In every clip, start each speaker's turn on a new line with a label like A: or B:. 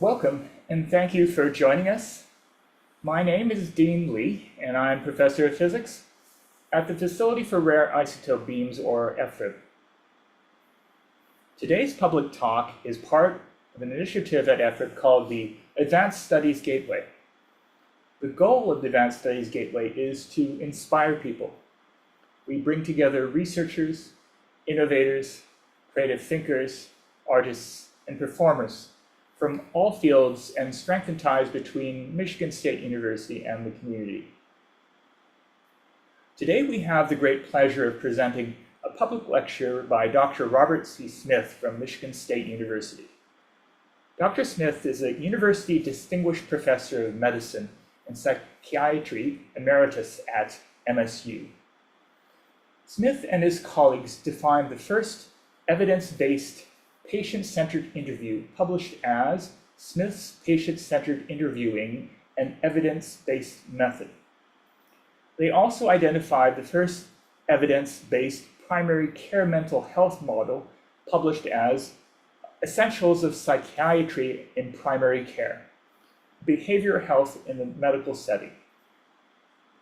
A: Welcome, and thank you for joining us. My name is Dean Lee, and I'm Professor of Physics at the Facility for Rare Isotope Beams, or FRIB. Today's public talk is part of an initiative at FRIB called the Advanced Studies Gateway. The goal of the Advanced Studies Gateway is to inspire people. We bring together researchers, innovators, creative thinkers, artists, and performers from all fields and strengthen ties between Michigan State University and the community. Today we have the great pleasure of presenting a public lecture by Dr. Robert C. Smith from Michigan State University. Dr. Smith is a University Distinguished Professor of Medicine and Psychiatry Emeritus at MSU. Smith and his colleagues defined the first evidence-based patient-centered interview published as Smith's Patient-Centered Interviewing, an Evidence-Based Method. They also identified the first evidence-based primary care mental health model published as Essentials of Psychiatry in Primary Care, Behavioral Health in the Medical Setting.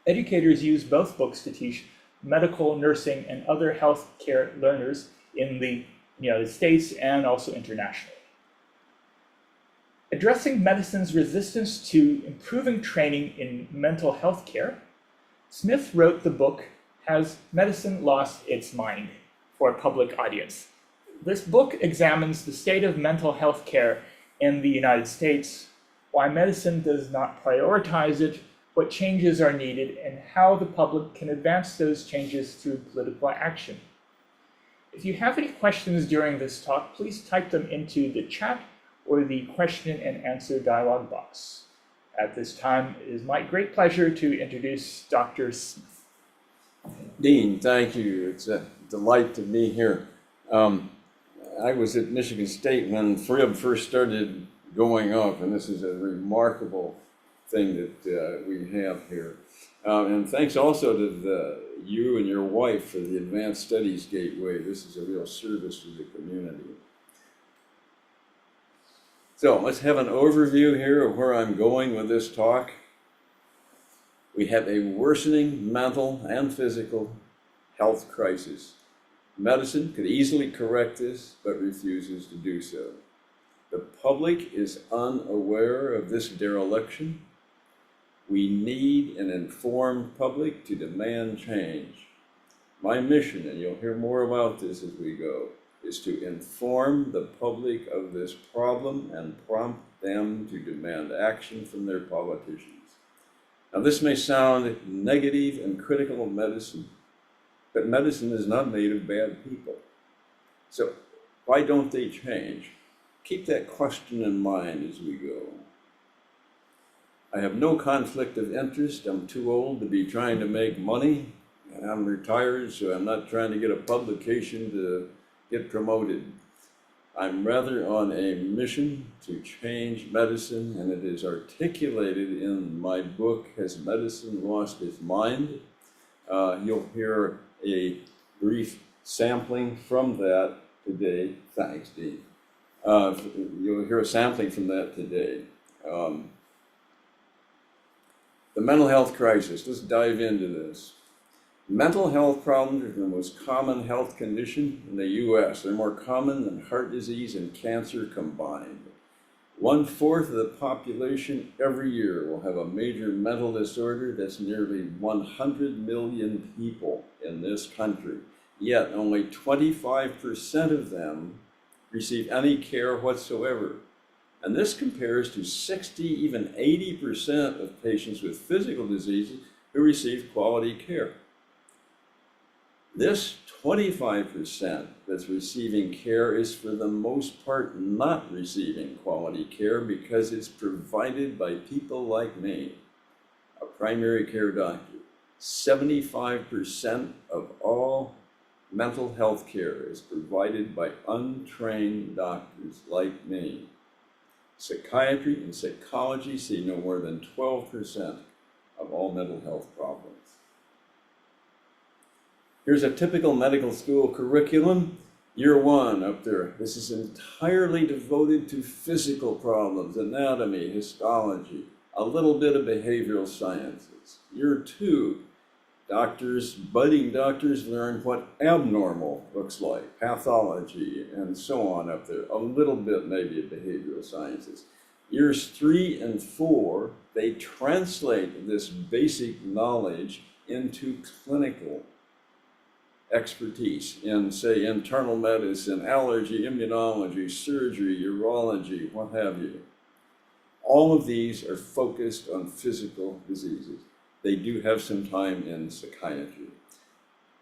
A: Educators use both books to teach medical, nursing, and other healthcare learners in the United States and also internationally. Addressing medicine's resistance to improving training in mental health care, Smith wrote the book, Has Medicine Lost Its Mind?, for a public audience. This book examines the state of mental health care in the United States, why medicine does not prioritize it, what changes are needed, and how the public can advance those changes through political action. If you have any questions during this talk, please type them into the chat or the question and answer dialog box. At this time, it is my great pleasure to introduce Dr. Smith.
B: Dean, thank you. It's a delight to be here. I was at Michigan State when FRIB first started going up, and this is a remarkable thing that we have here. And thanks also to you and your wife for the Advanced Studies Gateway. This is a real service to the community. So let's have an overview here of where I'm going with this talk. We have a worsening mental and physical health crisis. Medicine could easily correct this, but refuses to do so. The public is unaware of this dereliction. We need an informed public to demand change. My mission, and you'll hear more about this as we go, is to inform the public of this problem and prompt them to demand action from their politicians. Now, this may sound negative and critical of medicine, but medicine is not made of bad people. So why don't they change? Keep that question in mind as we go. I have no conflict of interest. I'm too old to be trying to make money, and I'm retired, so I'm not trying to get a publication to get promoted. I'm rather on a mission to change medicine, and it is articulated in my book, Has Medicine Lost Its Mind? You'll hear a brief sampling from that today. Thanks, Dean. You'll hear a sampling from that today. The mental health crisis. Let's dive into this. Mental health problems are the most common health condition in the U.S. They're more common than heart disease and cancer combined. 1/4 of the population every year will have a major mental disorder. That's nearly 100 million people in this country. Yet only 25% of them receive any care whatsoever. And this compares to 60, even 80% of patients with physical diseases who receive quality care. This 25% that's receiving care is for the most part not receiving quality care because it's provided by people like me, a primary care doctor. 75% of all mental health care is provided by untrained doctors like me. Psychiatry and psychology see no more than 12% of all mental health problems. Here's a typical medical school curriculum. Year 1 up there, this is entirely devoted to physical problems, anatomy, histology, a little bit of behavioral sciences. Year 2, budding doctors learn what abnormal looks like, pathology, and so on up there. A little bit maybe of behavioral sciences. Years 3 and 4, they translate this basic knowledge into clinical expertise in, say, internal medicine, allergy, immunology, surgery, urology, what have you. All of these are focused on physical diseases. They do have some time in psychiatry.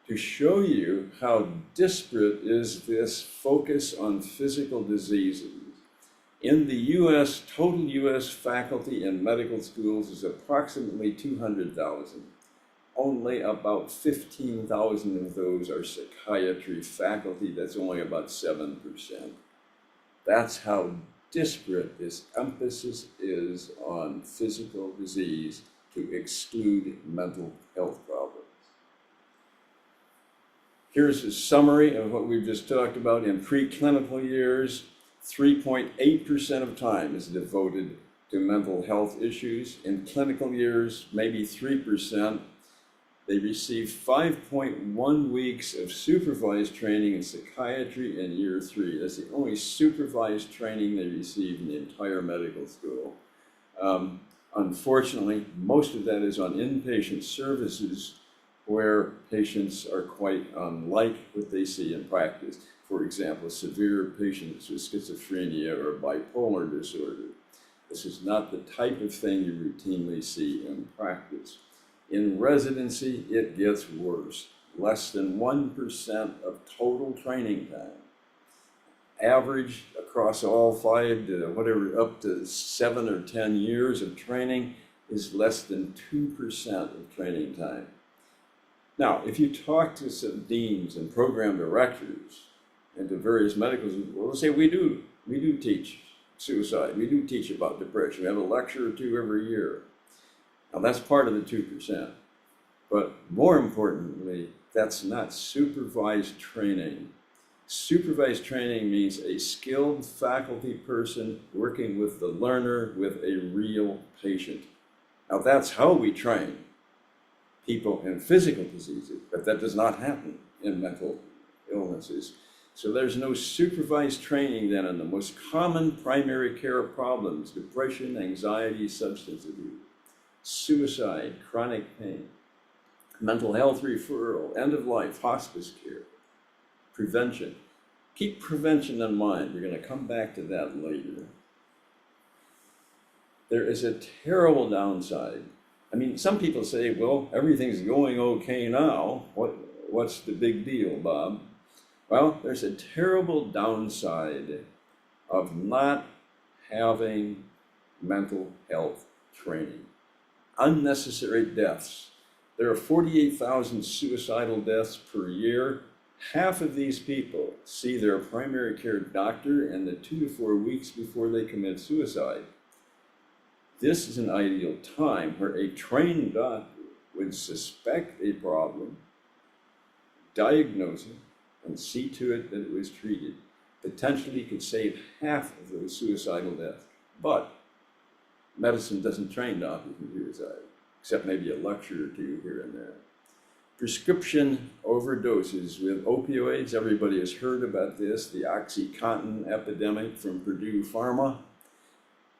B: To show you how disparate is this focus on physical diseases, in the US, total US faculty in medical schools is approximately 200,000. Only about 15,000 of those are psychiatry faculty. That's only about 7%. That's how disparate this emphasis is on physical disease to exclude mental health problems. Here's a summary of what we've just talked about. In preclinical years, 3.8% of time is devoted to mental health issues. In clinical years, maybe 3%. They receive 5.1 weeks of supervised training in psychiatry in year 3. That's the only supervised training they receive in the entire medical school. Unfortunately, most of that is on inpatient services where patients are quite unlike what they see in practice. For example, severe patients with schizophrenia or bipolar disorder. This is not the type of thing you routinely see in practice. In residency, it gets worse. Less than 1% of total training time. Average across all 5 to whatever, up to 7 or 10 years of training is less than 2% of training time. Now, if you talk to some deans and program directors and to various medical schools, well, they'll say, we do teach suicide. We do teach about depression. We have a lecture or 2 every year. Now, that's part of the 2%. But more importantly, that's not supervised training. Supervised training means a skilled faculty person working with the learner, with a real patient. Now, that's how we train people in physical diseases, but that does not happen in mental illnesses. So there's no supervised training then in the most common primary care problems: depression, anxiety, substance abuse, suicide, chronic pain, mental health referral, end of life, hospice care, prevention. Keep prevention in mind. We're going to come back to that later. There is a terrible downside. I mean, some people say, well, everything's going okay now. What's the big deal, Bob? Well, there's a terrible downside of not having mental health training. Unnecessary deaths. There are 48,000 suicidal deaths per year. Half of these people see their primary care doctor in the 2 to 4 weeks before they commit suicide. This is an ideal time where a trained doctor would suspect a problem, diagnose it, and see to it that it was treated. Potentially could save half of those suicidal deaths. But medicine doesn't train doctors in suicide, except maybe a lecture or 2 here and there. Prescription overdoses with opioids. Everybody has heard about this, the OxyContin epidemic from Purdue Pharma.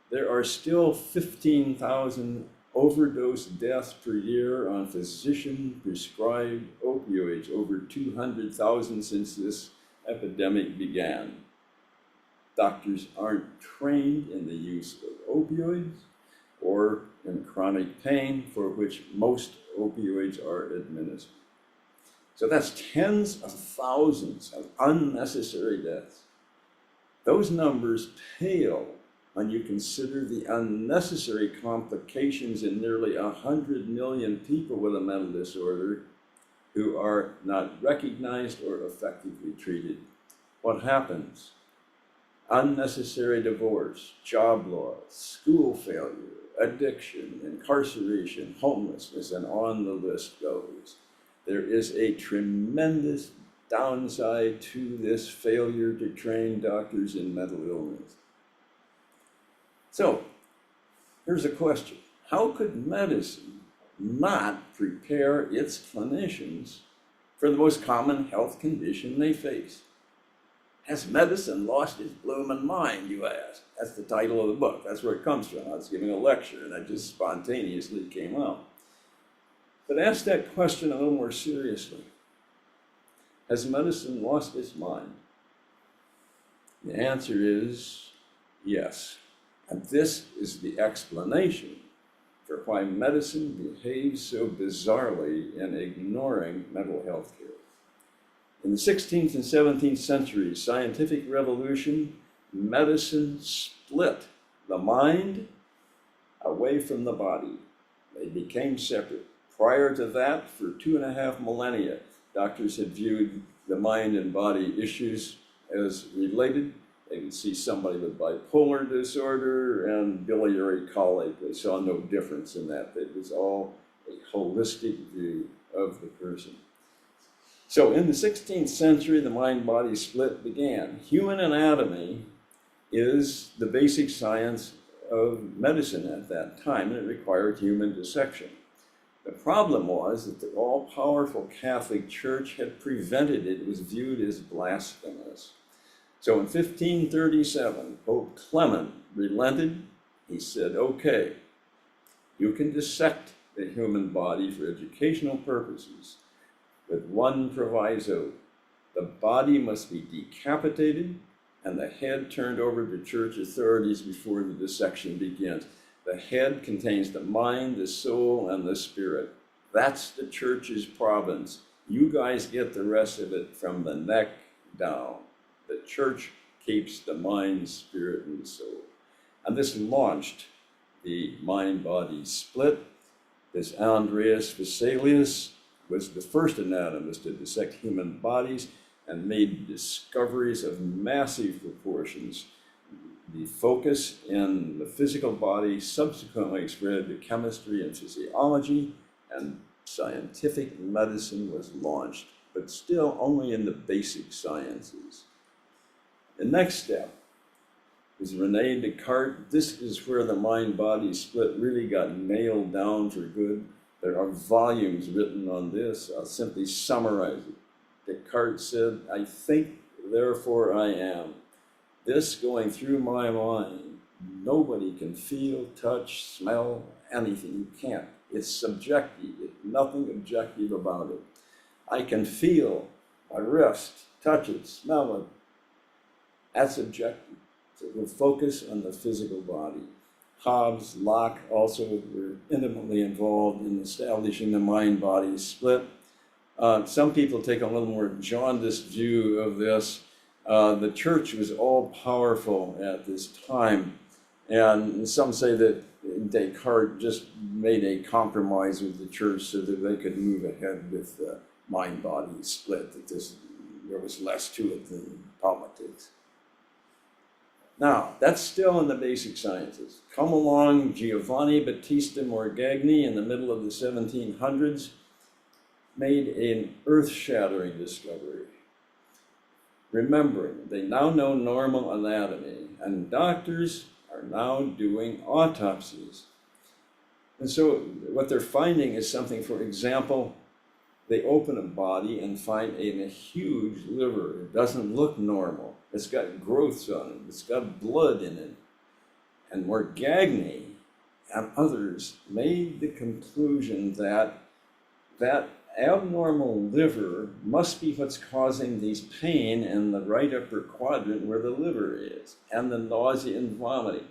B: There are still 15,000 overdose deaths per year on physician-prescribed opioids, over 200,000 since this epidemic began. Doctors aren't trained in the use of opioids or in chronic pain, for which most opioids are administered. So that's tens of thousands of unnecessary deaths. Those numbers pale when you consider the unnecessary complications in nearly 100 million people with a mental disorder who are not recognized or effectively treated. What happens? Unnecessary divorce, job loss, school failure, addiction, incarceration, homelessness, and on the list goes. There is a tremendous downside to this failure to train doctors in mental illness. So, here's a question. How could medicine not prepare its clinicians for the most common health condition they face? Has medicine lost its bloomin' mind, you ask? That's the title of the book. That's where it comes from. I was giving a lecture, and that just spontaneously came out. But ask that question a little more seriously. Has medicine lost its mind? The answer is yes. And this is the explanation for why medicine behaves so bizarrely in ignoring mental health care. In the 16th and 17th centuries, scientific revolution, medicine split the mind away from the body. They became separate. Prior to that, for 2.5 millennia, doctors had viewed the mind and body issues as related. They would see somebody with bipolar disorder and biliary colic. They saw no difference in that. It was all a holistic view of the person. So in the 16th century, the mind-body split began. Human anatomy is the basic science of medicine at that time, and it required human dissection. The problem was that the all-powerful Catholic Church had prevented it. It was viewed as blasphemous. So in 1537, Pope Clement relented. He said, okay, you can dissect the human body for educational purposes, with one proviso: the body must be decapitated and the head turned over to church authorities before the dissection begins. The head contains the mind, the soul, and the spirit. That's the church's province. You guys get the rest of it from the neck down. The church keeps the mind, spirit, and soul. And this launched the mind-body split. This Andreas Vesalius was the first anatomist to dissect human bodies and made discoveries of massive proportions. The focus in the physical body subsequently spread to chemistry and physiology, and scientific medicine was launched, but still only in the basic sciences. The next step was René Descartes. This is where the mind-body split really got nailed down for good. There are volumes written on this. I'll simply summarize it. Descartes said, I think, therefore I am. This going through my mind, nobody can feel, touch, smell, anything. You can't. It's subjective. There's nothing objective about it. I can feel my wrist, touch it, smell it. That's objective. So we'll focus on the physical body. Hobbes, Locke also were intimately involved in establishing the mind-body split. Some people take a little more jaundiced view of this. The church was all-powerful at this time, and some say that Descartes just made a compromise with the church so that they could move ahead with the mind-body split, that there was less to it than politics. Now, that's still in the basic sciences. Come along Giovanni Battista Morgagni in the middle of the 1700s, made an earth-shattering discovery. Remembering, they now know normal anatomy, and doctors are now doing autopsies. And so what they're finding is something, for example, they open a body and find a huge liver. It doesn't look normal. It's got growths on it. It's got blood in it. And Morgagni and others made the conclusion that that abnormal liver must be what's causing these pain in the right upper quadrant where the liver is, and the nausea and vomiting.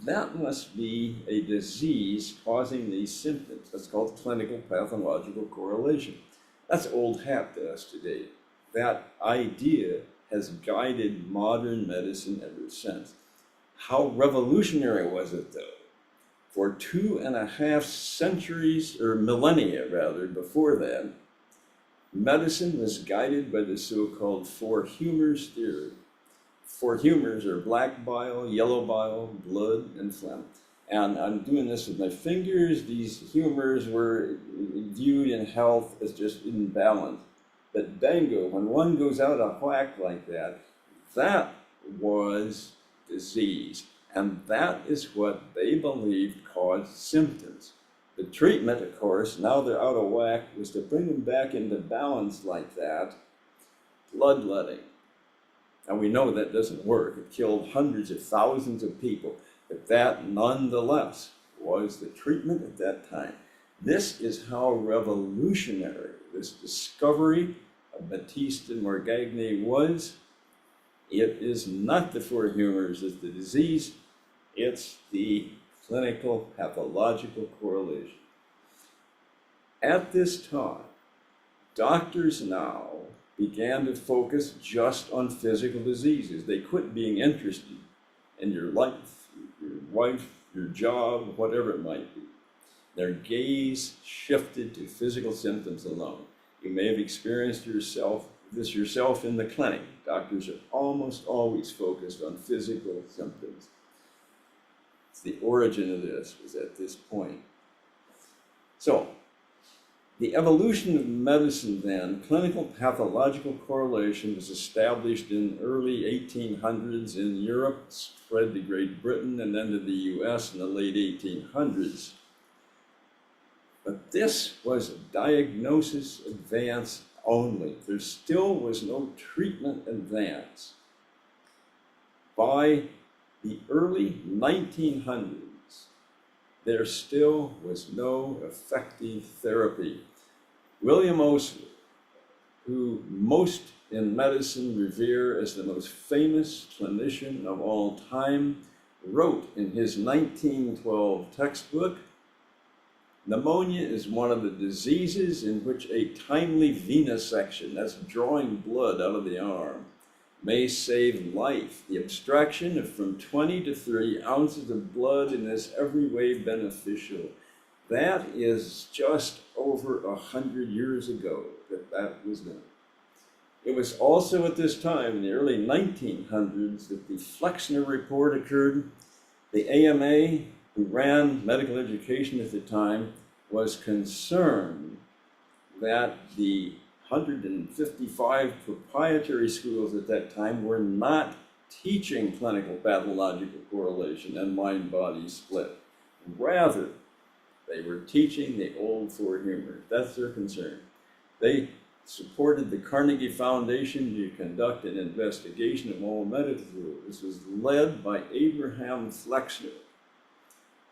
B: That must be a disease causing these symptoms. That's called clinical pathological correlation. That's old hat to us today. That idea has guided modern medicine ever since. How revolutionary was it, though? For 2.5 centuries, or millennia rather, before that, medicine was guided by the so-called four humors theory. Four humors are black bile, yellow bile, blood, and phlegm. And I'm doing this with my fingers. These humors were viewed in health as just imbalanced. But bingo, when one goes out of whack like that, that was disease. And that is what they believed caused symptoms. The treatment, of course, now they're out of whack, was to bring them back into balance like that, bloodletting. And we know that doesn't work. It killed hundreds of thousands of people. But that, nonetheless, was the treatment at that time. This is how revolutionary this discovery of Batiste and Morgagni was. It is not the four humors as the disease, it's the clinical pathological correlation. At this time, doctors now began to focus just on physical diseases. They quit being interested in your life, your wife, your job, whatever it might be. Their gaze shifted to physical symptoms alone. You may have experienced this yourself in the clinic. Doctors are almost always focused on physical symptoms. It's the origin of this was at this point. So, the evolution of medicine then, clinical pathological correlation was established in early 1800s in Europe, spread to Great Britain and then to the US in the late 1800s. But this was a diagnosis advance only. There still was no treatment advance. By the early 1900s, there still was no effective therapy. William Osler, who most in medicine revere as the most famous clinician of all time, wrote in his 1912 textbook, "Pneumonia is one of the diseases in which a timely venesection, that's drawing blood out of the arm, may save life. The abstraction of from 20 to 30 ounces of blood is every way beneficial." That is just over 100 years ago that was done. It was also at this time, in the early 1900s, that the Flexner Report occurred. The AMA, who ran medical education at the time, was concerned that the 155 proprietary schools at that time were not teaching clinical pathological correlation and mind-body split. Rather, they were teaching the old four humors. That's their concern. They supported the Carnegie Foundation to conduct an investigation of all medical schools. This was led by Abraham Flexner.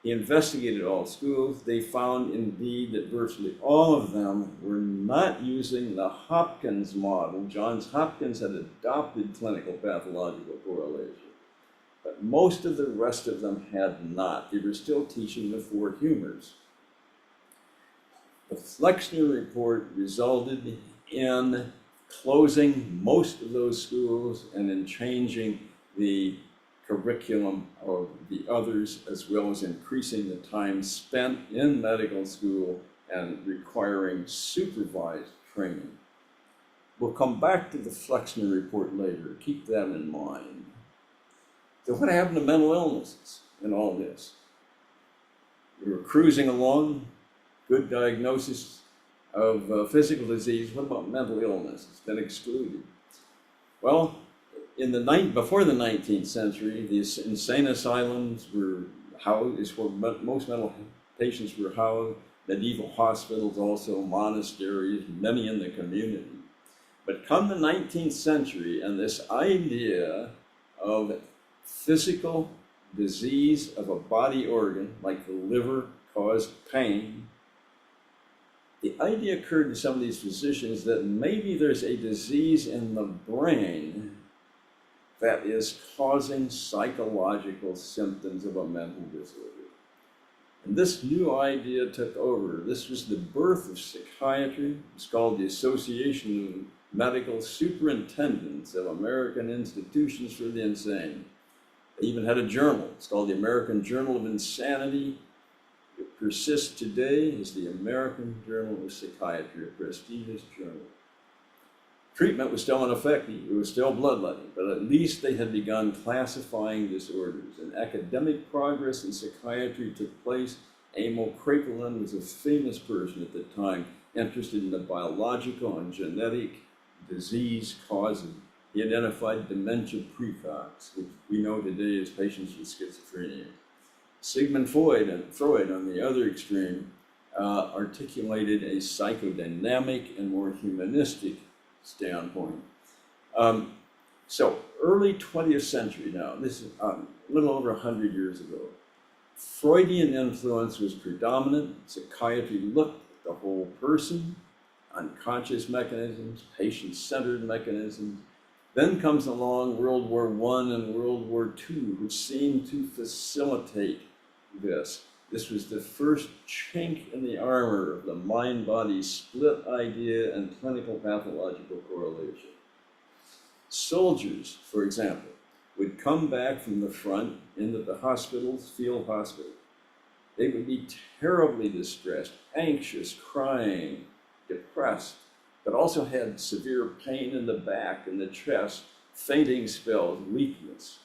B: He investigated all schools. They found indeed that virtually all of them were not using the Hopkins model. Johns Hopkins had adopted clinical pathological correlation, but most of the rest of them had not. They were still teaching the four humors. The Flexner Report resulted in closing most of those schools and in changing the curriculum of the others, as well as increasing the time spent in medical school and requiring supervised training. We'll come back to the Flexner Report later. Keep that in mind. So what happened to mental illnesses in all this? We were cruising along, good diagnosis of physical disease. What about mental illness? It's been excluded. Well, before the 19th century, the insane asylums were housed, is where most mental patients were housed, medieval hospitals also, monasteries, many in the community. But come the 19th century, and this idea of physical disease of a body organ, like the liver, caused pain, the idea occurred to some of these physicians that maybe there's a disease in the brain that is causing psychological symptoms of a mental disorder. And this new idea took over. This was the birth of psychiatry. It's called the Association of Medical Superintendents of American Institutions for the Insane. They even had a journal. It's called the American Journal of Insanity. It persists today as the American Journal of Psychiatry, a prestigious journal. Treatment was still ineffective. It was still bloodletting, but at least they had begun classifying disorders. And academic progress in psychiatry took place. Emil Kraepelin was a famous person at the time, interested in the biological and genetic disease causes. He identified dementia precox, which we know today as patients with schizophrenia. Sigmund Freud, on the other extreme, articulated a psychodynamic and more humanistic standpoint. So early 20th century now, this is a little over 100 years ago, Freudian influence was predominant. Psychiatry looked at the whole person, unconscious mechanisms, patient-centered mechanisms. Then comes along World War I and World War II, which seemed to facilitate this. This was the first chink in the armor of the mind-body split idea and clinical pathological correlation. Soldiers, for example, would come back from the front into the hospitals, field hospitals. They would be terribly distressed, anxious, crying, depressed, but also had severe pain in the back and the chest, fainting spells, weakness.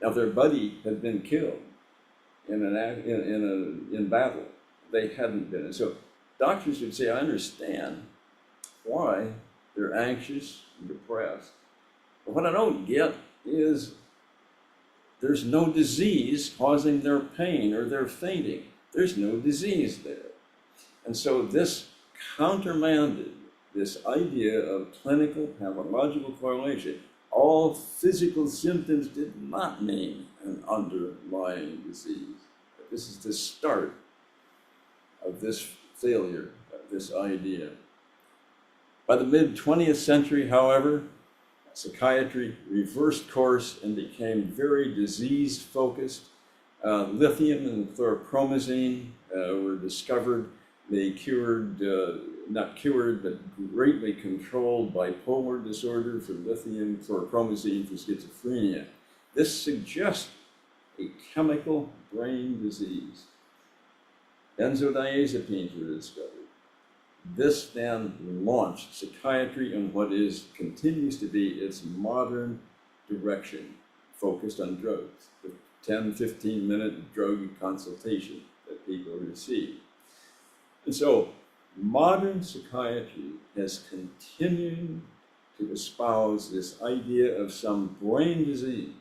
B: Now their buddy had been killed in battle. They hadn't been. And so doctors would say, I understand why they're anxious and depressed. But what I don't get is there's no disease causing their pain or their fainting. There's no disease there. And so this countermanded this idea of clinical pathological correlation. All physical symptoms did not mean an underlying disease. But this is the start of this failure, of this idea. By the mid-20th century, however, psychiatry reversed course and became very disease-focused. Lithium and chlorpromazine were discovered. They cured, not cured, but greatly controlled bipolar disorder for lithium, chlorpromazine for schizophrenia. This suggests a chemical brain disease. Benzodiazepines were discovered. This then launched psychiatry in what continues to be its modern direction, focused on drugs, the 10, 15-minute drug consultation that people receive. And so modern psychiatry has continued to espouse this idea of some brain disease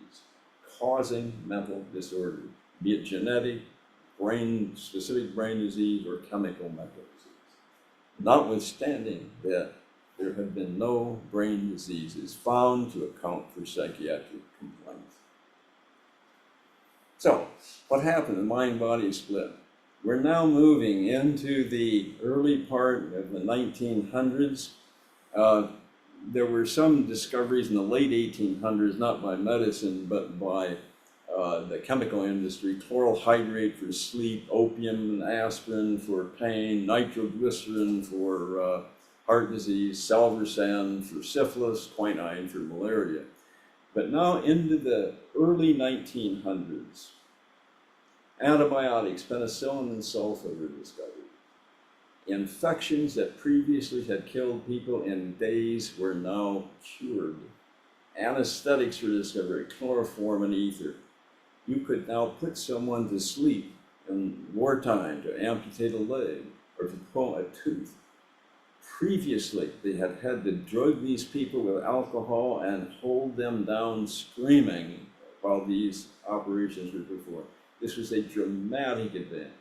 B: causing mental disorder, be it genetic, specific brain disease, or chemical mental disease. Notwithstanding that there have been no brain diseases found to account for psychiatric complaints. So, what happened? The mind-body split. We're now moving into the early part of the 1900s. There were some discoveries in the late 1800s, not by medicine, but by the chemical industry: chloral hydrate for sleep, opium and aspirin for pain, nitroglycerin for heart disease, salvarsan for syphilis, quinine for malaria. But now into the early 1900s, antibiotics, penicillin and sulfa were discovered. Infections that previously had killed people in days were now cured. Anesthetics were discovered, chloroform and ether. You could now put someone to sleep in wartime to amputate a leg or to pull a tooth. Previously, they had had to drug these people with alcohol and hold them down screaming while these operations were performed. This was a dramatic event.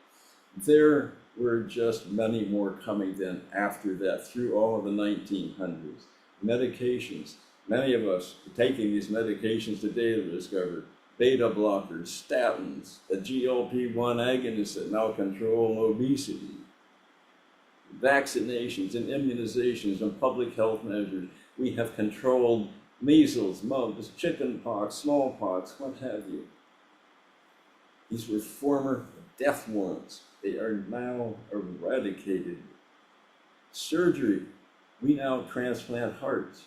B: There were just many more coming then after that, through all of the 1900s. Medications. Many of us taking these medications today have discovered beta blockers, statins, the GLP-1 agonists that now control obesity, vaccinations and immunizations and public health measures. We have controlled measles, mumps, chickenpox, smallpox, what have you. These were former death warrants. They are now eradicated. Surgery. We now transplant hearts,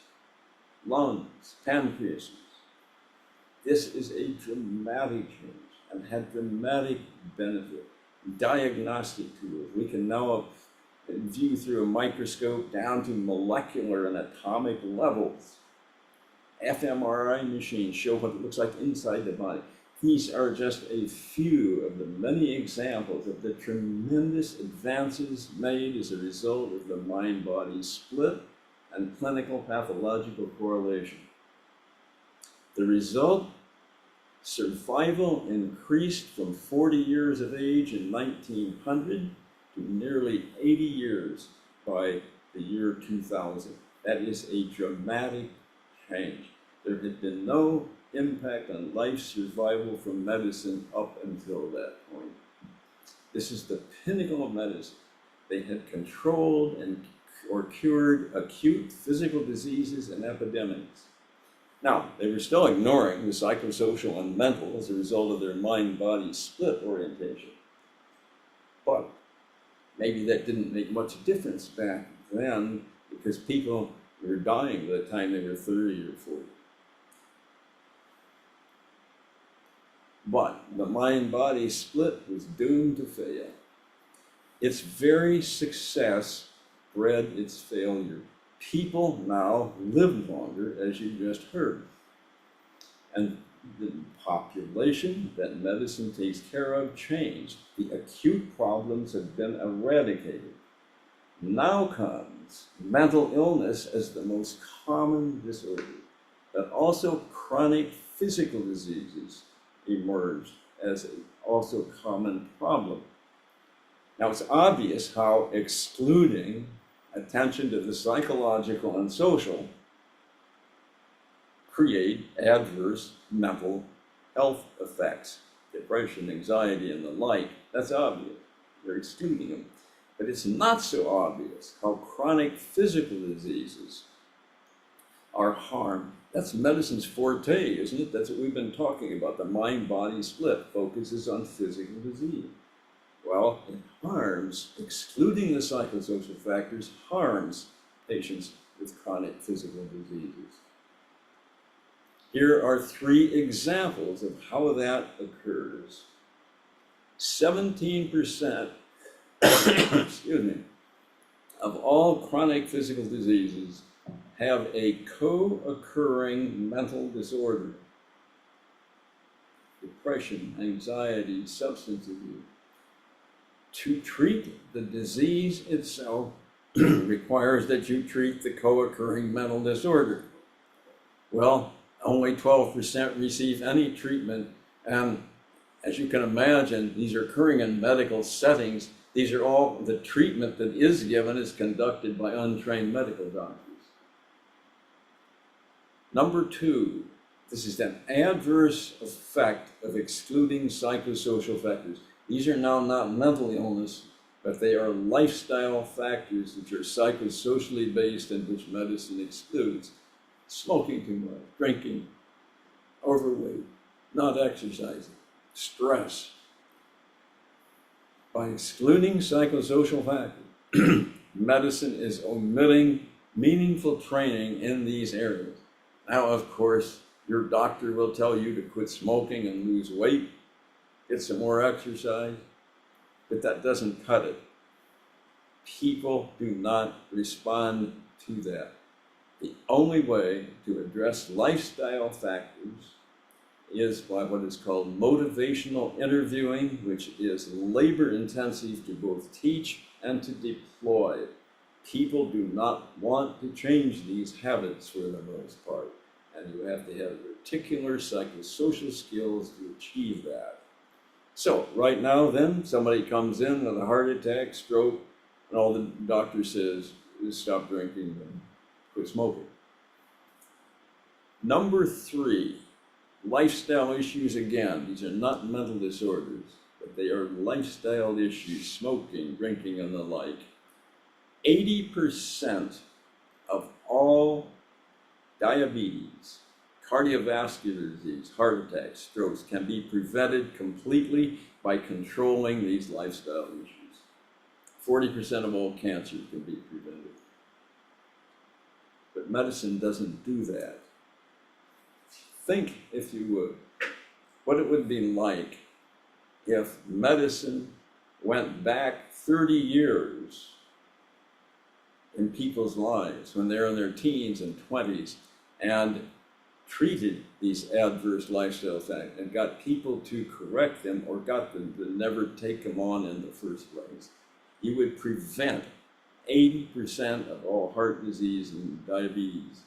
B: lungs, pancreases. This is a dramatic change and had dramatic benefit. Diagnostic tools. We can now view through a microscope down to molecular and atomic levels. fMRI machines show what it looks like inside the body. These are just a few of the many examples of the tremendous advances made as a result of the mind-body split and clinical pathological correlation. The result, survival increased from 40 years of age in 1900 to nearly 80 years by the year 2000. That is a dramatic change. There had been no impact on life survival from medicine up until that point. This is the pinnacle of medicine. They had controlled or cured acute physical diseases and epidemics. Now, they were still ignoring the psychosocial and mental as a result of their mind-body split orientation. But maybe that didn't make much difference back then because people were dying by the time they were 30 or 40. But the mind-body split was doomed to fail. Its very success bred its failure. People now live longer, as you just heard. And the population that medicine takes care of changed. The acute problems have been eradicated. Now comes mental illness as the most common disorder, but also chronic physical diseases emerged as an also common problem. Now it's obvious how excluding attention to the psychological and social create adverse mental health effects, depression, anxiety, and the like. That's obvious. They're excluding them. But it's not so obvious how chronic physical diseases are harmed. That's medicine's forte, isn't it? That's what we've been talking about. The mind-body split focuses on physical disease. Well, it harms, excluding the psychosocial factors, harms patients with chronic physical diseases. Here are 3 examples of how that occurs. 17% excuse me, of all chronic physical diseases have a co-occurring mental disorder. Depression, anxiety, substance abuse. To treat the disease itself requires that you treat the co-occurring mental disorder. Well, only 12% receive any treatment, and as you can imagine, these are occurring in medical settings. These are all, the treatment that is given is conducted by untrained medical doctors. Number 2, this is an adverse effect of excluding psychosocial factors. These are now not mental illness, but they are lifestyle factors which are psychosocially based and which medicine excludes. Smoking too much, drinking, overweight, not exercising, stress. By excluding psychosocial factors, medicine is omitting meaningful training in these areas. Now, of course, your doctor will tell you to quit smoking and lose weight, get some more exercise, but that doesn't cut it. People do not respond to that. The only way to address lifestyle factors is by what is called motivational interviewing, which is labor-intensive to both teach and to deploy. People do not want to change these habits for the most part, and you have to have particular psychosocial skills to achieve that. So right now then, somebody comes in with a heart attack, stroke, and all the doctor says is stop drinking and quit smoking. Number 3, lifestyle issues again. These are not mental disorders, but they are lifestyle issues, smoking, drinking, and the like. 80% of all diabetes, cardiovascular disease, heart attacks, strokes can be prevented completely by controlling these lifestyle issues. 40% of all cancer can be prevented. But medicine doesn't do that. Think, if you would, what it would be like if medicine went back 30 years in people's lives when they're in their teens and 20s and treated these adverse lifestyle factors and got people to correct them or got them to never take them on in the first place. You would prevent 80% of all heart disease and diabetes.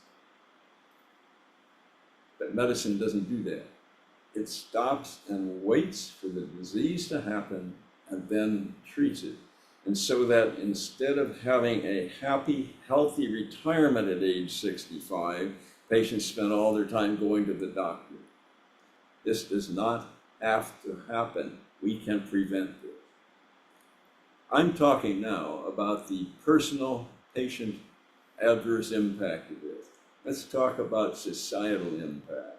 B: But medicine doesn't do that. It stops and waits for the disease to happen and then treats it. And so that instead of having a happy, healthy retirement at age 65, patients spend all their time going to the doctor. This does not have to happen. We can prevent this. I'm talking now about the personal patient adverse impact of this. Let's talk about societal impact.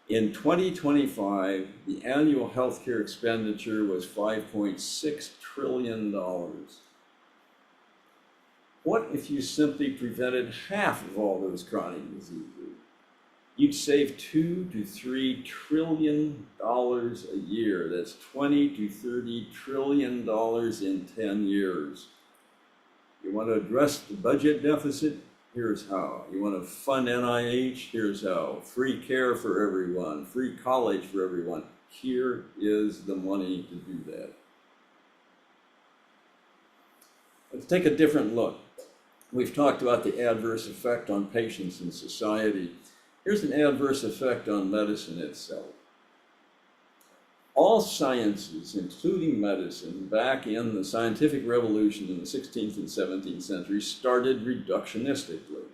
B: In 2025, the annual healthcare expenditure was $5.6 trillion. What if you simply prevented half of all those chronic diseases? You'd save $2 to $3 trillion a year. That's $20 to $30 trillion in 10 years. You want to address the budget deficit? Here's how. You want to fund NIH? Here's how. Free care for everyone, free college for everyone. Here is the money to do that. Let's take a different look. We've talked about the adverse effect on patients and society. Here's an adverse effect on medicine itself. All sciences, including medicine, back in the scientific revolution in the 16th and 17th century, started reductionistically,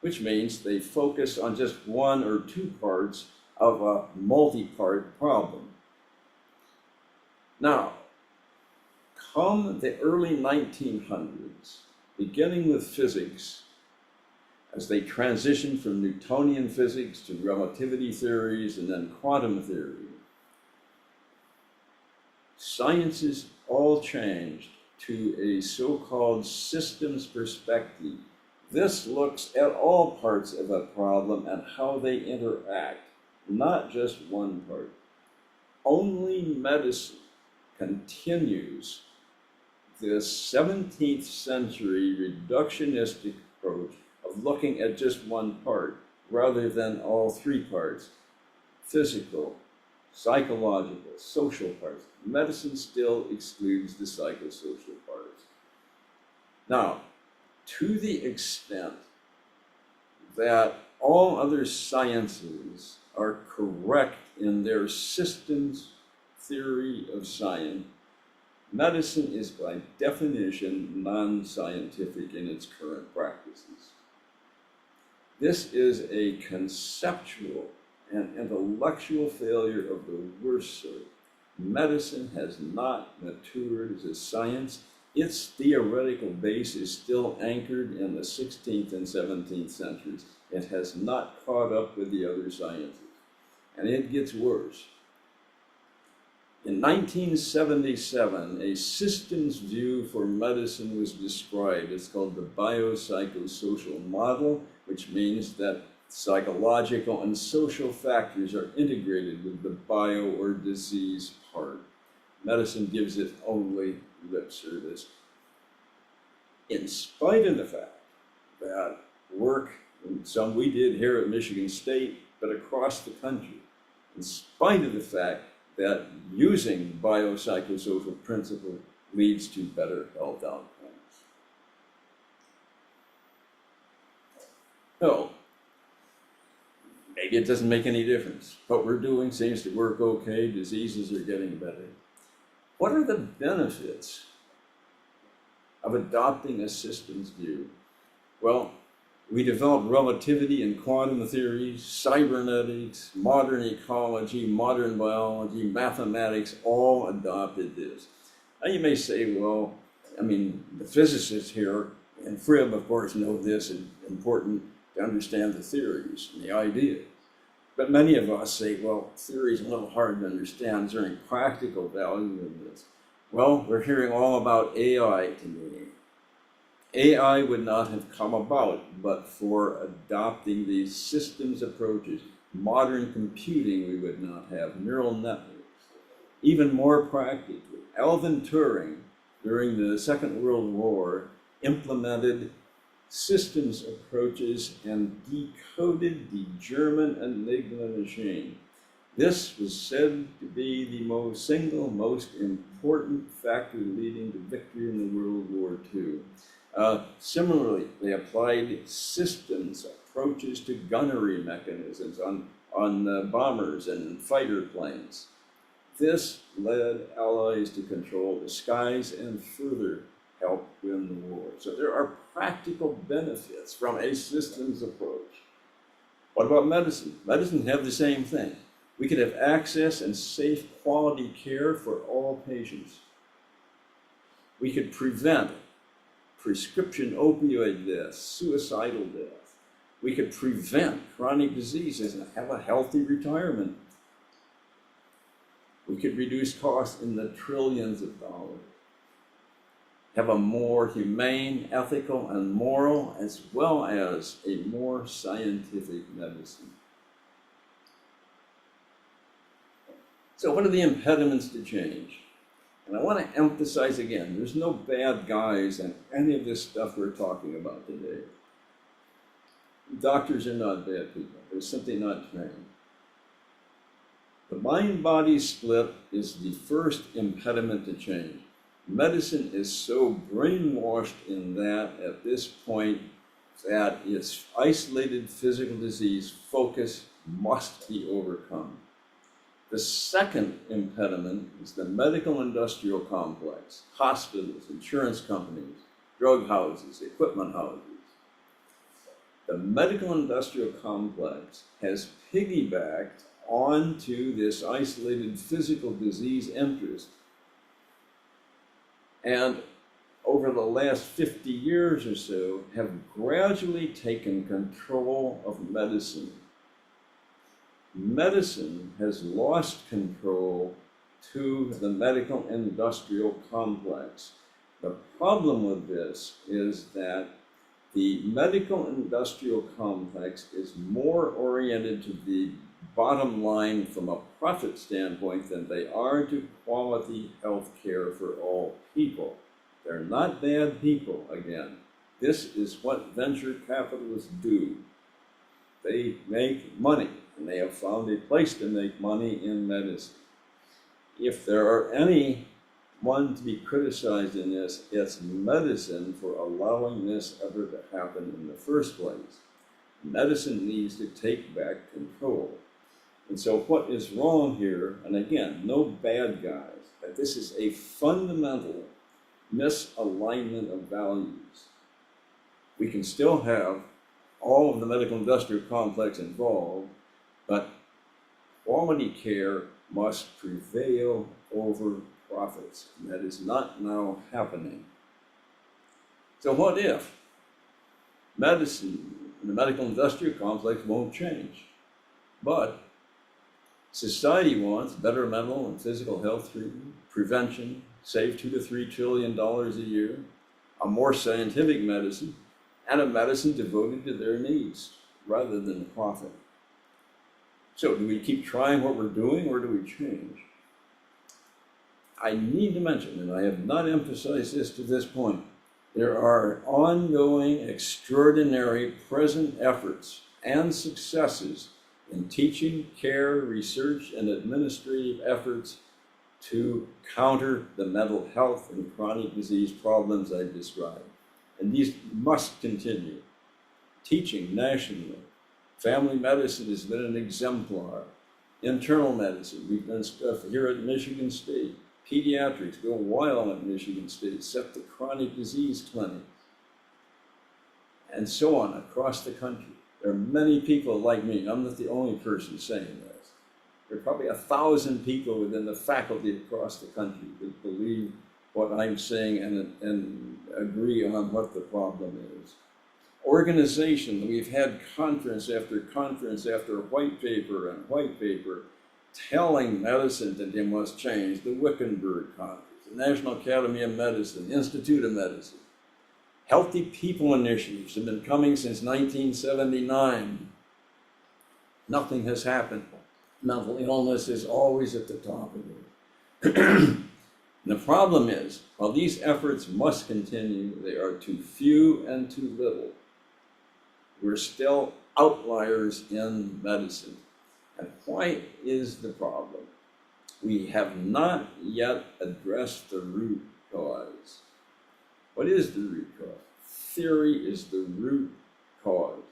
B: which means they focus on just one or two parts of a multi-part problem. Now, come the early 1900s, beginning with physics, as they transitioned from Newtonian physics to relativity theories and then quantum theory, sciences all changed to a so-called systems perspective. This looks at all parts of a problem and how they interact, not just one part. Only medicine continues this 17th century reductionistic approach of looking at just one part rather than all three parts: physical, psychological, social parts. Medicine still excludes the psychosocial parts. Now, to the extent that all other sciences are correct in their systems theory of science, medicine is by definition non-scientific in its current practices. This is a conceptual and intellectual failure of the worst sort. Medicine has not matured as a science. Its theoretical base is still anchored in the 16th and 17th centuries. It has not caught up with the other sciences. And it gets worse. In 1977, a systems view for medicine was described. It's called the biopsychosocial model, which means that psychological and social factors are integrated with the bio or disease part. Medicine gives it only lip service. In spite of the fact that work, and some we did here at Michigan State, but across the country, in spite of the fact that using biopsychosocial principle leads to better health outcomes. So, maybe it doesn't make any difference. What we're doing seems to work okay. Diseases are getting better. What are the benefits of adopting a systems view? Well, we developed relativity and quantum theories, cybernetics, modern ecology, modern biology, mathematics, all adopted this. Now you may say, well, the physicists here and FRIB, of course, know this is important to understand the theories and the ideas. But many of us say, well, theory is a little hard to understand. Is there any practical value in this? Well, we're hearing all about AI today. AI would not have come about but for adopting these systems approaches. Modern computing we would not have, neural networks. Even more practically, Alan Turing, during the Second World War, implemented systems approaches and decoded the German Enigma machine. This was said to be the single most important factor leading to victory in the World War II. Similarly, they applied systems, approaches to gunnery mechanisms on bombers and fighter planes. This led Allies to control the skies and further help win the war. So there are practical benefits from a systems approach. What about medicine? Medicine have the same thing. We could have access and safe quality care for all patients. We could prevent prescription opioid deaths, suicidal death. We could prevent chronic diseases and have a healthy retirement. We could reduce costs in the trillions of dollars. Have a more humane, ethical, and moral, as well as a more scientific medicine. So what are the impediments to change? And I want to emphasize again, there's no bad guys in any of this stuff we're talking about today. Doctors are not bad people. They're simply not trained. The mind-body split is the first impediment to change. Medicine is so brainwashed in that at this point that its isolated physical disease focus must be overcome. The second impediment is the medical industrial complex, hospitals, insurance companies, drug houses, equipment houses. The medical industrial complex has piggybacked onto this isolated physical disease interest. And over the last 50 years or so, have gradually taken control of medicine. Medicine has lost control to the medical industrial complex. The problem with this is that the medical industrial complex is more oriented to the bottom line from a profit standpoint than they are to quality health care for all people. They're not bad people, again. This is what venture capitalists do. They make money, and they have found a place to make money in medicine. If there are any one to be criticized in this, it's medicine for allowing this ever to happen in the first place. Medicine needs to take back control. And so what is wrong here, and again, no bad guys, but this is a fundamental misalignment of values. We can still have all of the medical industrial complex involved, but quality care must prevail over profits. And that is not now happening. So what if medicine, the medical industrial complex won't change, but society wants better mental and physical health treatment, prevention, save $2 to $3 trillion a year, a more scientific medicine, and a medicine devoted to their needs rather than profit. So do we keep trying what we're doing, or do we change? I need to mention, and I have not emphasized this to this point, there are ongoing, extraordinary present efforts and successes in teaching, care, research, and administrative efforts to counter the mental health and chronic disease problems I've described. And these must continue. Teaching nationally. Family medicine has been an exemplar. Internal medicine, we've done stuff here at Michigan State. Pediatrics, go wild at Michigan State, set the chronic disease clinic, and so on across the country. There are many people like me. I'm not the only person saying this. There are probably 1,000 people within the faculty across the country that believe what I'm saying and agree on what the problem is. Organization, we've had conference after conference after white paper and white paper telling medicine that they must change. The Wickenburg Conference, the National Academy of Medicine, Institute of Medicine. Healthy People initiatives have been coming since 1979. Nothing has happened. Mental illness is always at the top of it. The problem is, while these efforts must continue, they are too few and too little. We're still outliers in medicine. And why is the problem? We have not yet addressed the root cause. What is the root cause? Theory is the root cause.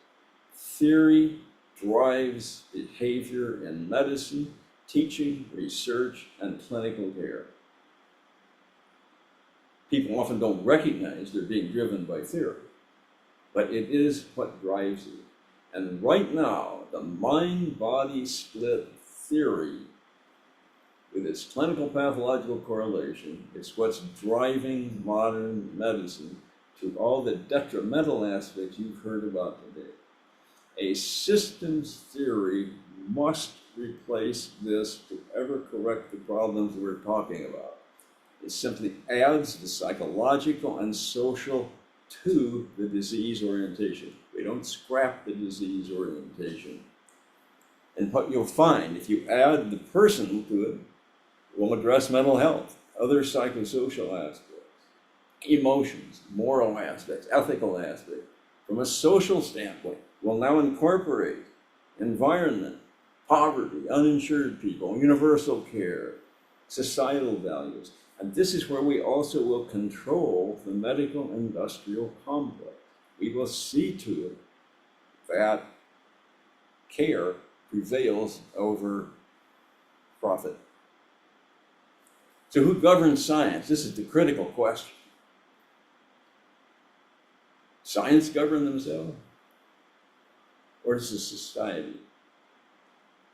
B: Theory drives behavior in medicine, teaching, research, and clinical care. People often don't recognize they're being driven by theory, but it is what drives you. And right now, the mind-body split theory, with its clinical pathological correlation, it's what's driving modern medicine to all the detrimental aspects you've heard about today. A systems theory must replace this to ever correct the problems we're talking about. It simply adds the psychological and social to the disease orientation. We don't scrap the disease orientation. And what you'll find, if you add the person to it, we'll address mental health, other psychosocial aspects, emotions, moral aspects, ethical aspects. From a social standpoint, we'll now incorporate environment, poverty, uninsured people, universal care, societal values. And this is where we also will control the medical industrial complex. We will see to it that care prevails over profit. So who governs science? This is the critical question. Science govern themselves? Or does the society?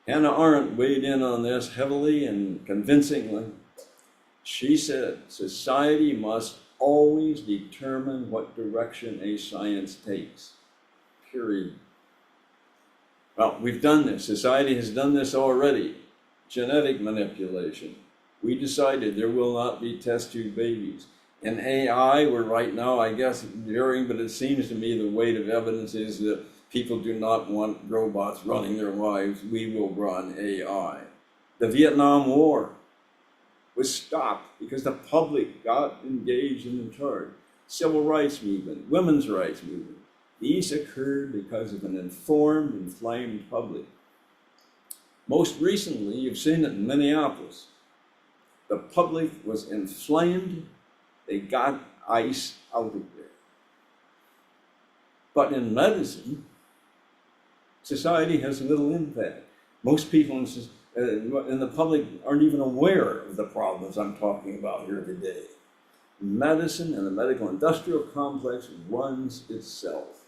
B: Hannah Arendt weighed in on this heavily and convincingly. She said, society must always determine what direction a science takes, period. Well, we've done this. Society has done this already. Genetic manipulation. We decided there will not be test tube babies. In AI, we're right now, I guess, varying, but it seems to me the weight of evidence is that people do not want robots running their lives. We will run AI. The Vietnam War was stopped because the public got engaged and in charge. Civil rights movement, women's rights movement. These occurred because of an informed, inflamed public. Most recently, you've seen it in Minneapolis. The public was inflamed. They got ICE out of there. But in medicine, society has little impact. Most people in the public aren't even aware of the problems I'm talking about here today. Medicine and the medical industrial complex runs itself.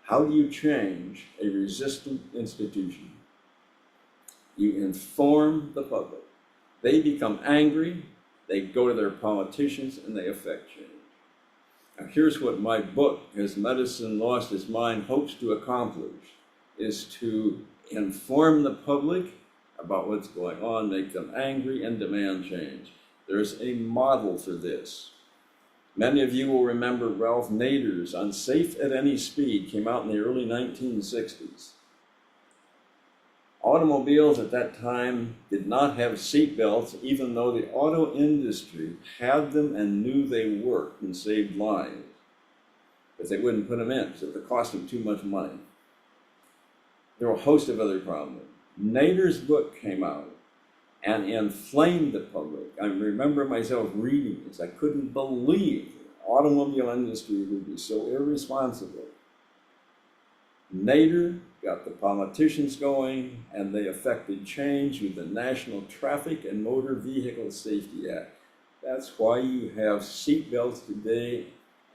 B: How do you change a resistant institution? You inform the public. They become angry, they go to their politicians, and they affect change. Now here's what my book, Has Medicine Lost Its Mind, hopes to accomplish, is to inform the public about what's going on, make them angry, and demand change. There's a model for this. Many of you will remember Ralph Nader's Unsafe at Any Speed, came out in the early 1960s. Automobiles at that time did not have seat belts, even though the auto industry had them and knew they worked and saved lives. But they wouldn't put them in, so it would cost them too much money. There were a host of other problems. Nader's book came out and inflamed the public. I remember myself reading this. I couldn't believe the automobile industry would be so irresponsible. Nader got the politicians going, and they effected change with the National Traffic and Motor Vehicle Safety Act. That's why you have seat belts today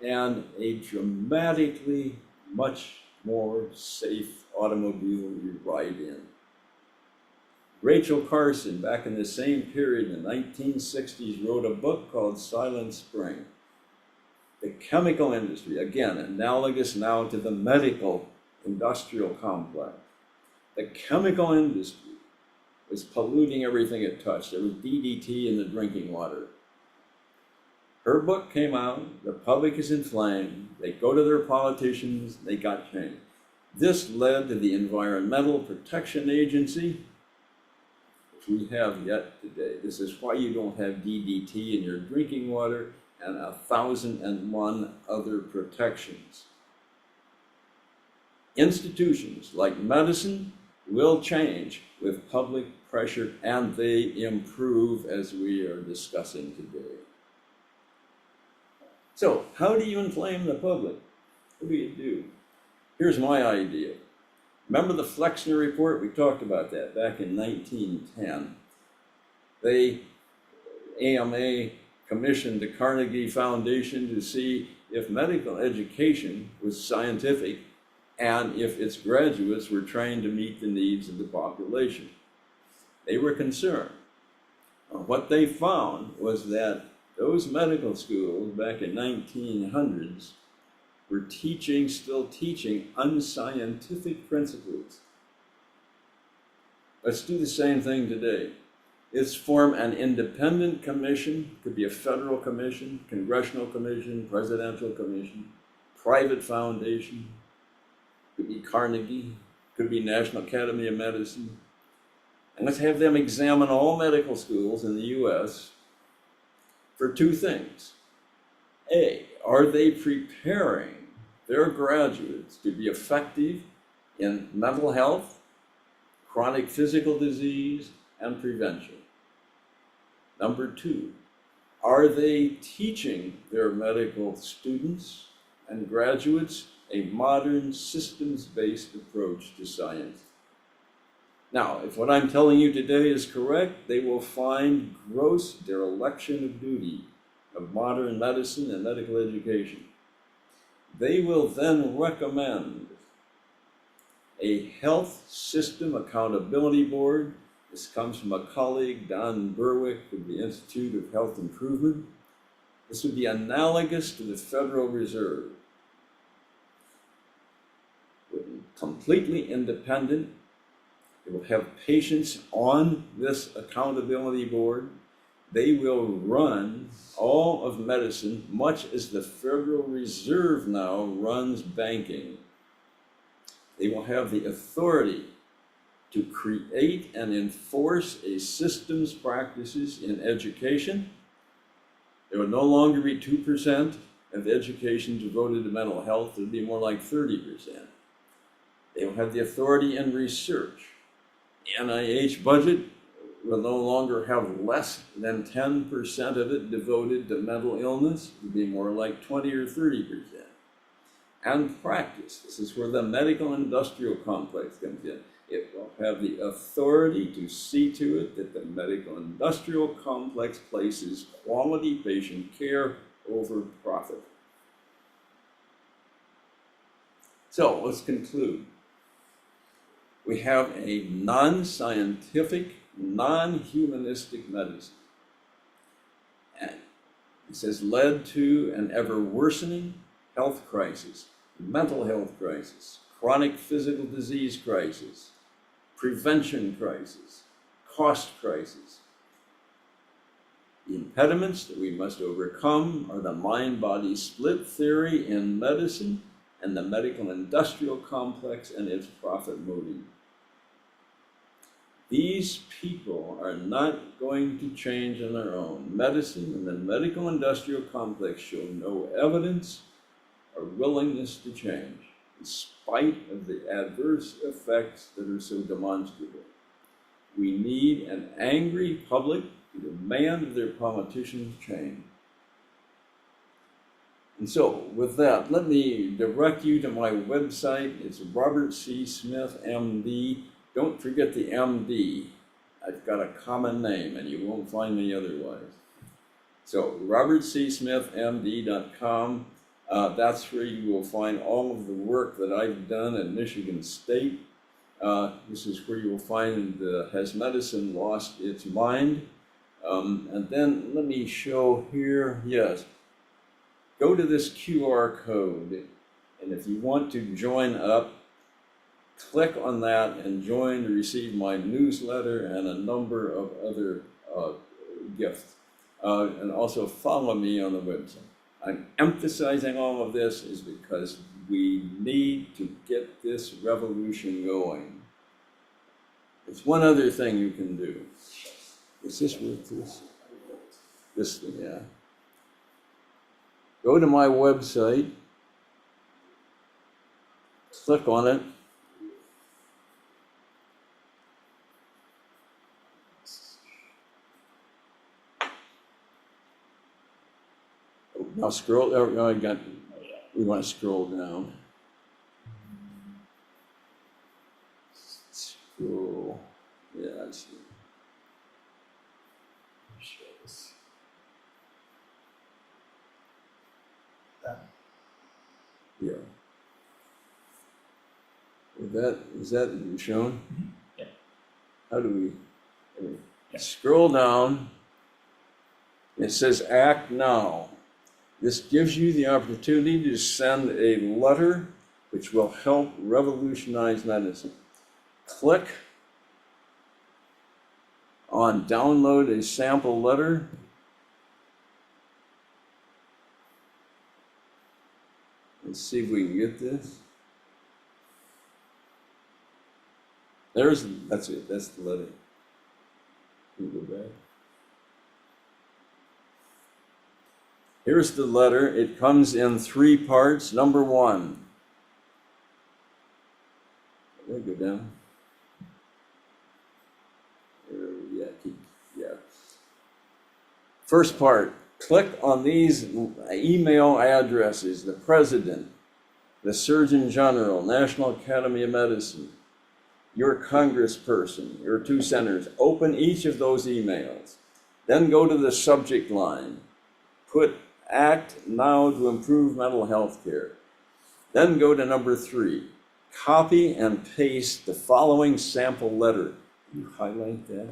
B: and a dramatically much more safe automobile you ride in. Rachel Carson, back in the same period in the 1960s, wrote a book called Silent Spring. The chemical industry, again, analogous now to the medical industrial complex. The chemical industry was polluting everything it touched. There was DDT in the drinking water. Her book came out, the public is inflamed, they go to their politicians, they got changed. This led to the Environmental Protection Agency, which we have yet today. This is why you don't have DDT in your drinking water and 1,001 other protections. Institutions like medicine will change with public pressure, and they improve as we are discussing today. So, how do you inflame the public? What do you do? Here's my idea. Remember the Flexner Report? We talked about that back in 1910. AMA commissioned the Carnegie Foundation to see if medical education was scientific and if its graduates were trained to meet the needs of the population. They were concerned. What they found was that those medical schools back in 1900s were still teaching unscientific principles. Let's do the same thing today. Let's form an independent commission, could be a federal commission, congressional commission, presidential commission, private foundation, could be Carnegie, could be National Academy of Medicine. And let's have them examine all medical schools in the US for two things. A, are they preparing their graduates to be effective in mental health, chronic physical disease, and prevention? Number two, are they teaching their medical students and graduates a modern systems-based approach to science? Now, if what I'm telling you today is correct, they will find gross dereliction of duty of modern medicine and medical education. They will then recommend a health system accountability board. This comes from a colleague, Don Berwick, of the Institute of Health Improvement. This would be analogous to the Federal Reserve. Completely independent. It will have patients on this accountability board. They will run all of medicine, much as the Federal Reserve now runs banking. They will have the authority to create and enforce a systems practices in education. There will no longer be 2% of education devoted to mental health. It will be more like 30%. They will have the authority in research. The NIH budget will no longer have less than 10% of it devoted to mental illness. It will be more like 20 or 30%. And practice. This is where the medical industrial complex comes in. It will have the authority to see to it that the medical industrial complex places quality patient care over profit. So let's conclude. We have a non-scientific, non-humanistic medicine. And this has led to an ever worsening health crisis, mental health crisis, chronic physical disease crisis, prevention crisis, cost crisis. The impediments that we must overcome are the mind-body split theory in medicine and the medical industrial complex and its profit motive. These people are not going to change on their own. Medicine and the medical industrial complex show no evidence or willingness to change, in spite of the adverse effects that are so demonstrable. We need an angry public to demand of their politicians change. And so, with that, let me direct you to my website. It's Robert C. Smith, MD. Don't forget the MD. I've got a common name, and you won't find me otherwise. So, robertcsmithmd.com. That's where you will find all of the work that I've done at Michigan State. This is where you will find Has Medicine Lost Its Mind? And then let me show here, yes. Go to this QR code, and if you want to join up, click on that and join to receive my newsletter and a number of other gifts. And also follow me on the website. I'm emphasizing all of this is because we need to get this revolution going. There's one other thing you can do. Is this worth this? This thing, yeah. Go to my website, click on it. Now scroll, we want to scroll down. Scroll, yeah, I see.
A: Shows.
B: Yeah. Is that shown?
A: Yeah.
B: How do we scroll down? It says act now. This gives you the opportunity to send a letter which will help revolutionize medicine. Click on download a sample letter. Let's see if we can get this. That's it, that's the letter. Can you go back? Here's the letter. It comes in 3 parts. Number 1. Let me go down. Yeah. First part, click on these email addresses: the President, the Surgeon General, National Academy of Medicine, your congressperson, your 2 senators. Open each of those emails. Then go to the subject line. Put act now to improve mental health care. Then go to number 3. Copy and paste the following sample letter. Can you highlight that?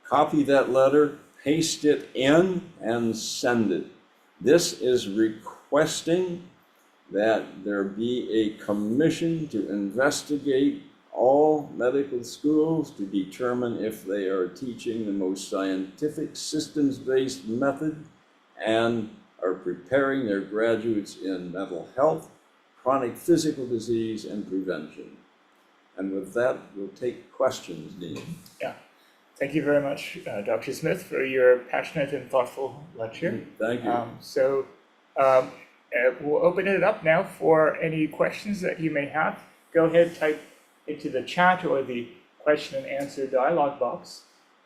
B: Copy that letter, paste it in, and send it. This is requesting that there be a commission to investigate all medical schools to determine if they are teaching the most scientific systems-based method and are preparing their graduates in mental health, chronic physical disease, and prevention. And with that, we'll take questions, Dean.
A: Yeah. Thank you very much, Dr. Smith, for your passionate and thoughtful lecture.
B: Thank you.
A: We'll open it up now for any questions that you may have. Go ahead, type into the chat or the question and answer dialog box.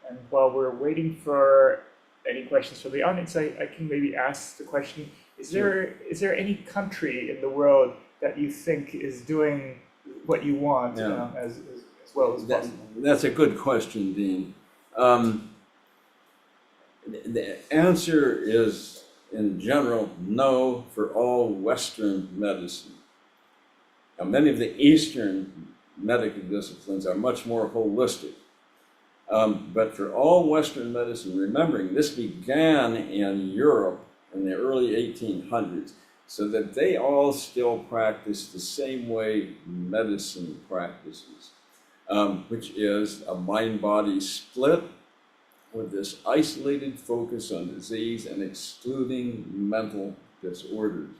A: And while we're waiting for any questions from the audience, I can maybe ask the question, is there any country in the world that you think is doing what you want as well as possible?
B: That's a good question, Dean. The answer is, in general, no for all Western medicine. Now, many of the Eastern medical disciplines are much more holistic. But for all Western medicine, remembering this began in Europe in the early 1800s, so that they all still practice the same way medicine practices, which is a mind-body split with this isolated focus on disease and excluding mental disorders.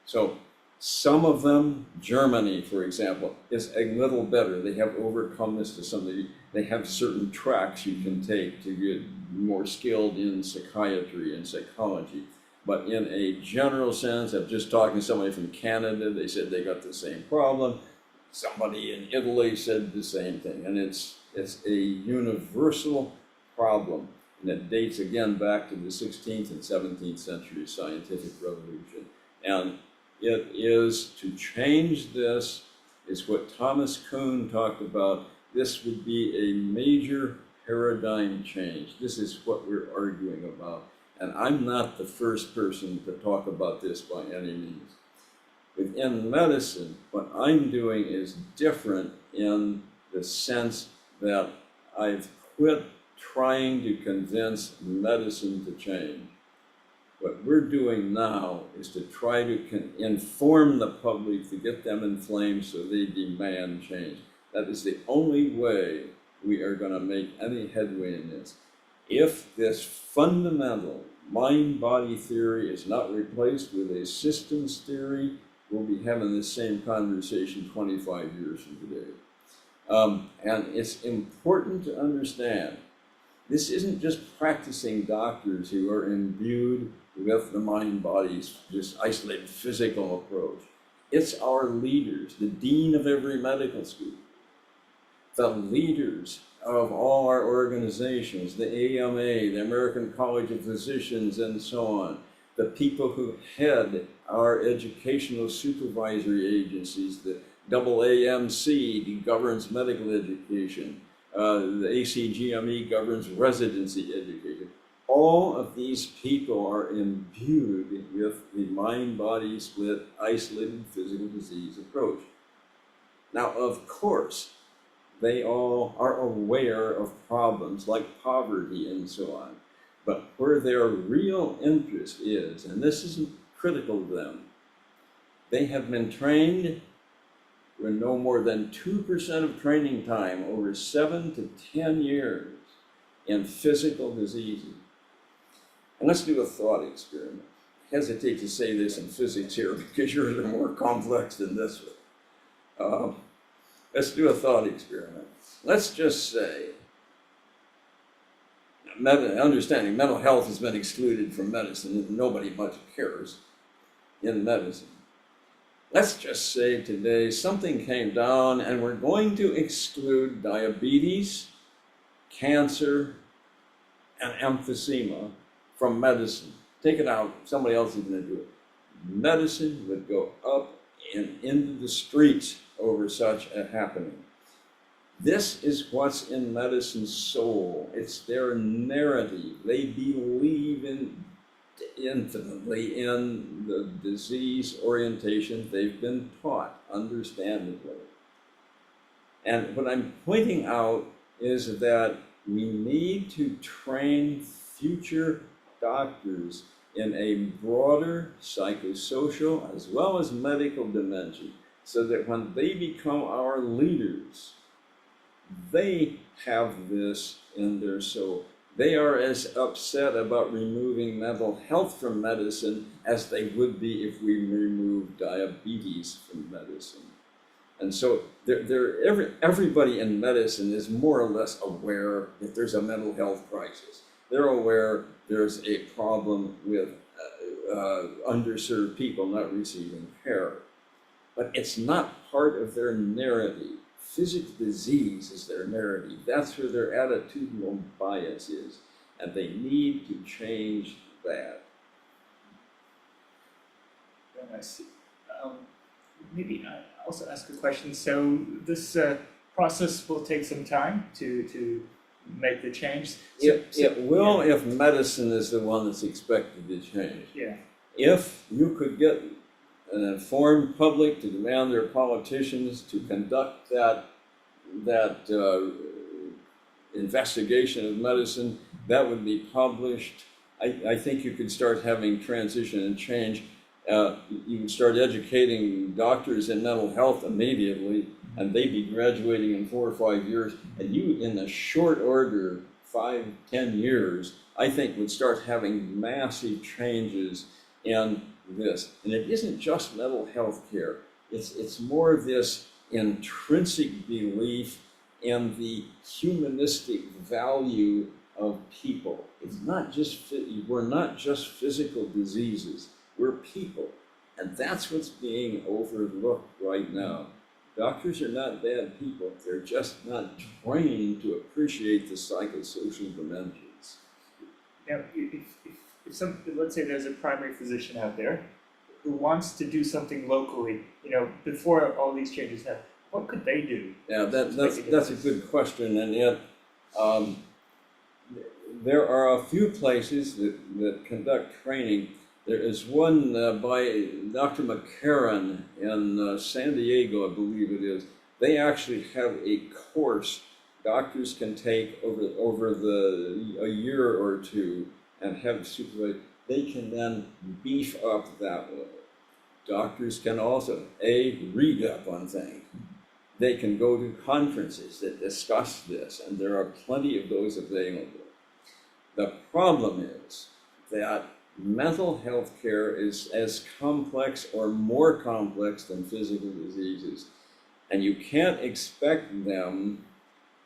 B: So some of them, Germany, for example, is a little better. They have overcome this to some degree. They have certain tracks you can take to get more skilled in psychiatry and psychology. But in a general sense, I'm just talking to somebody from Canada, they said they got the same problem. Somebody in Italy said the same thing. And it's a universal problem. And it dates again back to the 16th and 17th century scientific revolution. And it is to change this, is what Thomas Kuhn talked about. This would be a major paradigm change. This is what we're arguing about. And I'm not the first person to talk about this by any means. Within medicine, what I'm doing is different in the sense that I've quit trying to convince medicine to change. What we're doing now is to try to inform the public, to get them inflamed so they demand change. That is the only way we are going to make any headway in this. If this fundamental mind-body theory is not replaced with a systems theory, we'll be having the same conversation 25 years from today. And it's important to understand, this isn't just practicing doctors who are imbued with the mind-body's just isolated physical approach. It's our leaders, the dean of every medical school, the leaders of all our organizations, the AMA, the American College of Physicians, and so on, the people who head our educational supervisory agencies, the AAMC governs medical education, the ACGME governs residency education. All of these people are imbued with the mind-body split, isolated physical disease approach. Now, of course, they all are aware of problems like poverty and so on. But where their real interest is, and this isn't critical to them, they have been trained with no more than 2% of training time over 7 to 10 years in physical diseases. And let's do a thought experiment. I hesitate to say this in physics here because yours are more complex than this one. Let's do a thought experiment. Let's just say, understanding mental health has been excluded from medicine, and nobody much cares in medicine. Let's just say today something came down and we're going to exclude diabetes, cancer, and emphysema from medicine. Take it out, somebody else is going to do it. Medicine would go up and into the streets over such a happening. This is what's in medicine's soul. It's their narrative. They believe infinitely in the disease orientation they've been taught, understandably. And what I'm pointing out is that we need to train future doctors in a broader psychosocial as well as medical dimension, so that when they become our leaders, they have this in their soul. They are as upset about removing mental health from medicine as they would be if we remove diabetes from medicine. And so everybody in medicine is more or less aware that there's a mental health crisis. They're aware there's a problem with underserved people not receiving care. But it's not part of their narrative. Physical disease is their narrative. That's where their attitudinal bias is. And they need to change that.
A: I see. Maybe I also ask a question. So this process will take some time to make the change?
B: It will if medicine is the one that's expected to change.
A: Yeah.
B: If you could get an informed public to demand their politicians to conduct that investigation of medicine, that would be published. I think you could start having transition and change. You could start educating doctors in mental health immediately, and they'd be graduating in 4 or 5 years. And you, in a short order, 5, 10 years, I think would start having massive changes in this. And it isn't just mental health care. It's more this intrinsic belief in the humanistic value of people. It's not just, we're not just physical diseases, we're people. And that's what's being overlooked right now. Doctors are not bad people, they're just not trained to appreciate the psychosocial dimensions.
A: Now, let's say there's a primary physician out there who wants to do something locally, before all these changes happen, what could they do?
B: Yeah, that's a good question, and yet there are a few places that conduct training. There is one by Dr. McCarran in San Diego, I believe it is. They actually have a course doctors can take over a year or two and have supervised. They can then beef up that way. Doctors can also, read up on things. They can go to conferences that discuss this, and there are plenty of those available. The problem is that mental health care is as complex or more complex than physical diseases, and you can't expect them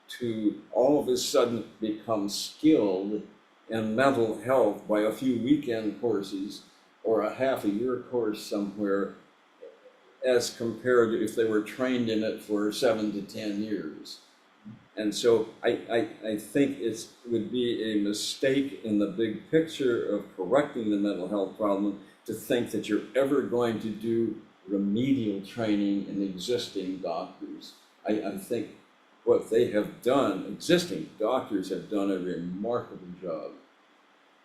B: to all of a sudden become skilled in mental health by a few weekend courses or a half a year course somewhere as compared to if they were trained in it for 7 to 10 years. And so I think it would be a mistake in the big picture of correcting the mental health problem to think that you're ever going to do remedial training in existing doctors. I think what they have done, existing doctors have done a remarkable job.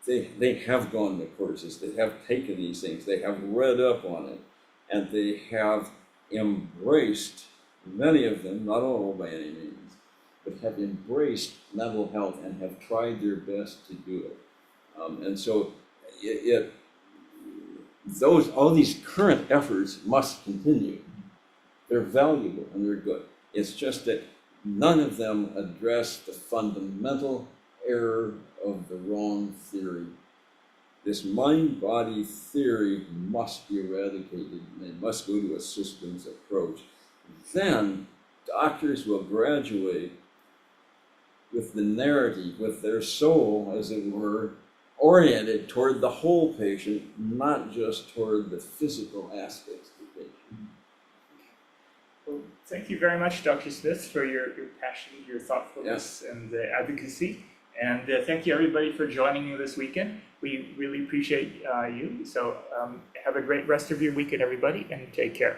B: They have gone to courses, they have taken these things, they have read up on it, and they have embraced, many of them, not all by any means, but have embraced mental health and have tried their best to do it. And so all these current efforts must continue. They're valuable and they're good. It's just that none of them address the fundamental error of the wrong theory. This mind-body theory must be eradicated, and they must go to a systems approach. Then doctors will graduate with the narrative, with their soul, as it were, oriented toward the whole patient, not just toward the physical aspects of the patient.
A: Well, thank you very much, Dr. Smith, for your passion, your thoughtfulness, and advocacy. And thank you, everybody, for joining me this weekend. We really appreciate you. So have a great rest of your weekend, everybody, and take care.